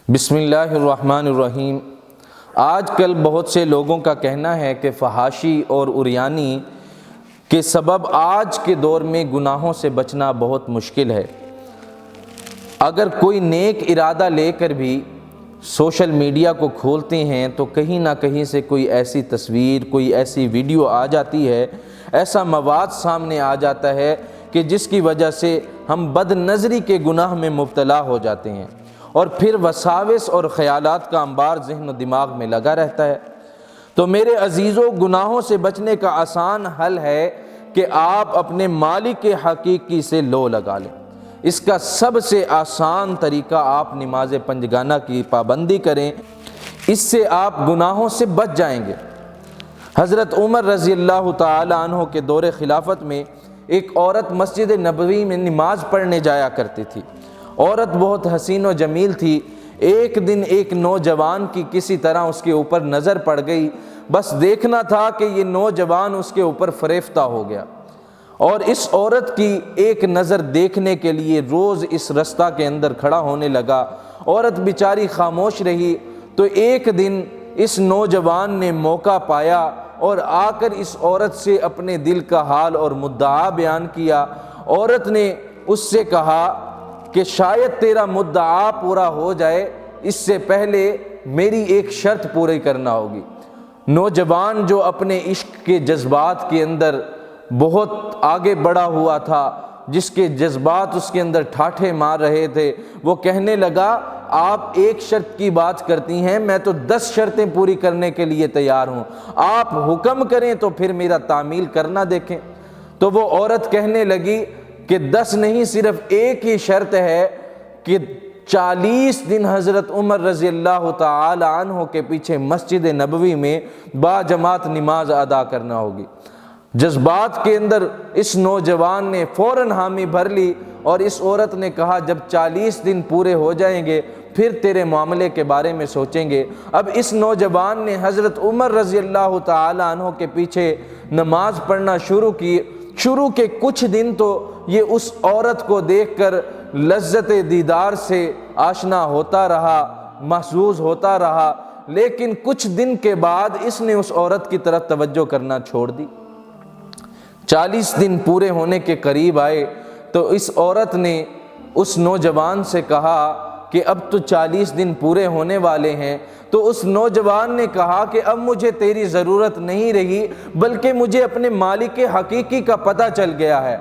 بسم اللہ الرحمن الرحیم۔ آج کل بہت سے لوگوں کا کہنا ہے کہ فحاشی اور عریانی کے سبب آج کے دور میں گناہوں سے بچنا بہت مشکل ہے۔ اگر کوئی نیک ارادہ لے کر بھی سوشل میڈیا کو کھولتے ہیں تو کہیں نہ کہیں سے کوئی ایسی تصویر، کوئی ایسی ویڈیو آ جاتی ہے، ایسا مواد سامنے آ جاتا ہے کہ جس کی وجہ سے ہم بد نظری کے گناہ میں مبتلا ہو جاتے ہیں، اور پھر وساوس اور خیالات کا انبار ذہن و دماغ میں لگا رہتا ہے۔ تو میرے عزیزو، گناہوں سے بچنے کا آسان حل ہے کہ آپ اپنے مالک حقیقی سے لو لگا لیں۔ اس کا سب سے آسان طریقہ آپ نماز پنجگانہ کی پابندی کریں، اس سے آپ گناہوں سے بچ جائیں گے۔ حضرت عمر رضی اللہ تعالی عنہ کے دور خلافت میں ایک عورت مسجد نبوی میں نماز پڑھنے جایا کرتی تھی۔ عورت بہت حسین و جمیل تھی۔ ایک دن ایک نوجوان کی کسی طرح اس کے اوپر نظر پڑ گئی، بس دیکھنا تھا کہ یہ نوجوان اس کے اوپر فریفتہ ہو گیا، اور اس عورت کی ایک نظر دیکھنے کے لیے روز اس رستہ کے اندر کھڑا ہونے لگا۔ عورت بیچاری خاموش رہی، تو ایک دن اس نوجوان نے موقع پایا اور آ کر اس عورت سے اپنے دل کا حال اور مدعا بیان کیا۔ عورت نے اس سے کہا کہ شاید تیرا مدعا پورا ہو جائے، اس سے پہلے میری ایک شرط پوری کرنا ہوگی۔ نوجوان جو اپنے عشق کے جذبات کے اندر بہت آگے بڑھا ہوا تھا، جس کے جذبات اس کے اندر ٹھاٹھے مار رہے تھے، وہ کہنے لگا، آپ ایک شرط کی بات کرتی ہیں، میں تو 10 شرطیں پوری کرنے کے لیے تیار ہوں، آپ حکم کریں تو پھر میرا تعمیل کرنا دیکھیں۔ تو وہ عورت کہنے لگی کہ 10 نہیں، صرف ایک ہی شرط ہے کہ 40 دن حضرت عمر رضی اللہ تعالی عنہ کے پیچھے مسجد نبوی میں باجماعت نماز ادا کرنا ہوگی۔ جذبات کے اندر اس نوجوان نے فوراً حامی بھر لی، اور اس عورت نے کہا، جب 40 دن پورے ہو جائیں گے پھر تیرے معاملے کے بارے میں سوچیں گے۔ اب اس نوجوان نے حضرت عمر رضی اللہ تعالی عنہ کے پیچھے نماز پڑھنا شروع کے کچھ دن تو یہ اس عورت کو دیکھ کر لذت دیدار سے آشنا ہوتا رہا، محظوظ ہوتا رہا، لیکن کچھ دن کے بعد اس نے اس عورت کی طرف توجہ کرنا چھوڑ دی۔ 40 دن پورے ہونے کے قریب آئے تو اس عورت نے اس نوجوان سے کہا کہ اب تو 40 دن پورے ہونے والے ہیں۔ تو اس نوجوان نے کہا کہ اب مجھے تیری ضرورت نہیں رہی، بلکہ مجھے اپنے مالک حقیقی کا پتہ چل گیا ہے۔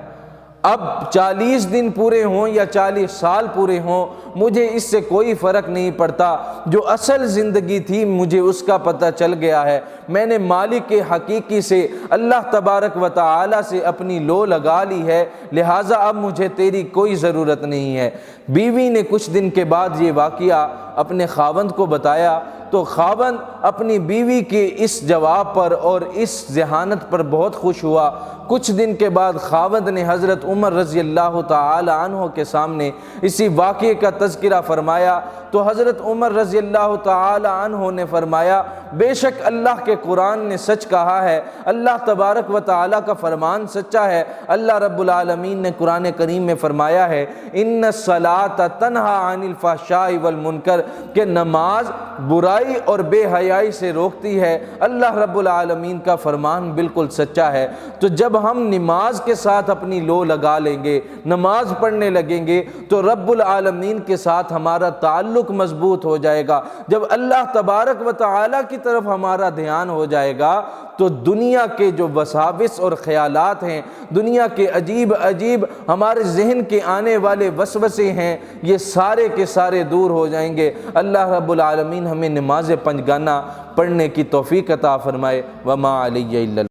اب 40 دن پورے ہوں یا 40 سال پورے ہوں، مجھے اس سے کوئی فرق نہیں پڑتا، جو اصل زندگی تھی مجھے اس کا پتہ چل گیا ہے۔ میں نے مالک حقیقی سے، اللہ تبارک و تعالی سے اپنی لو لگا لی ہے، لہٰذا اب مجھے تیری کوئی ضرورت نہیں ہے۔ بیوی نے کچھ دن کے بعد یہ واقعہ اپنے خاوند کو بتایا، تو خاوند اپنی بیوی کے اس جواب پر اور اس ذہانت پر بہت خوش ہوا۔ کچھ دن کے بعد خاوند نے حضرت عمر رضی اللہ تعالی عنہ کے سامنے اسی واقعے کا تذکرہ فرمایا، تو حضرت عمر رضی اللہ تعالی عنہ نے فرمایا، بے شک اللہ کے قرآن نے سچ کہا ہے، اللہ تبارک و تعالی کا فرمان سچا ہے۔ اللہ رب العالمین نے قرآن کریم میں فرمایا ہے، ان الصلاۃ تنہی عن الفحشاء والمنکر، کہ نماز برائی اور بے حیائی سے روکتی ہے۔ اللہ رب العالمین کا فرمان بالکل سچا ہے۔ تو جب ہم نماز کے ساتھ اپنی لو لگا لیں گے، نماز پڑھنے لگیں گے، تو رب العالمین کے ساتھ ہمارا تعلق مضبوط ہو جائے گا۔ جب اللہ تبارک و تعالی کی طرف ہمارا دھیان ہو جائے گا تو دنیا کے جو وساوس اور خیالات ہیں، دنیا کے عجیب ہمارے ذہن کے آنے والے وسوسے ہیں، یہ سارے کے سارے دور ہو جائیں گے۔ اللہ رب العالمین ہمیں نماز پنجگانہ پڑھنے کی توفیق عطا فرمائے۔ وما علی الا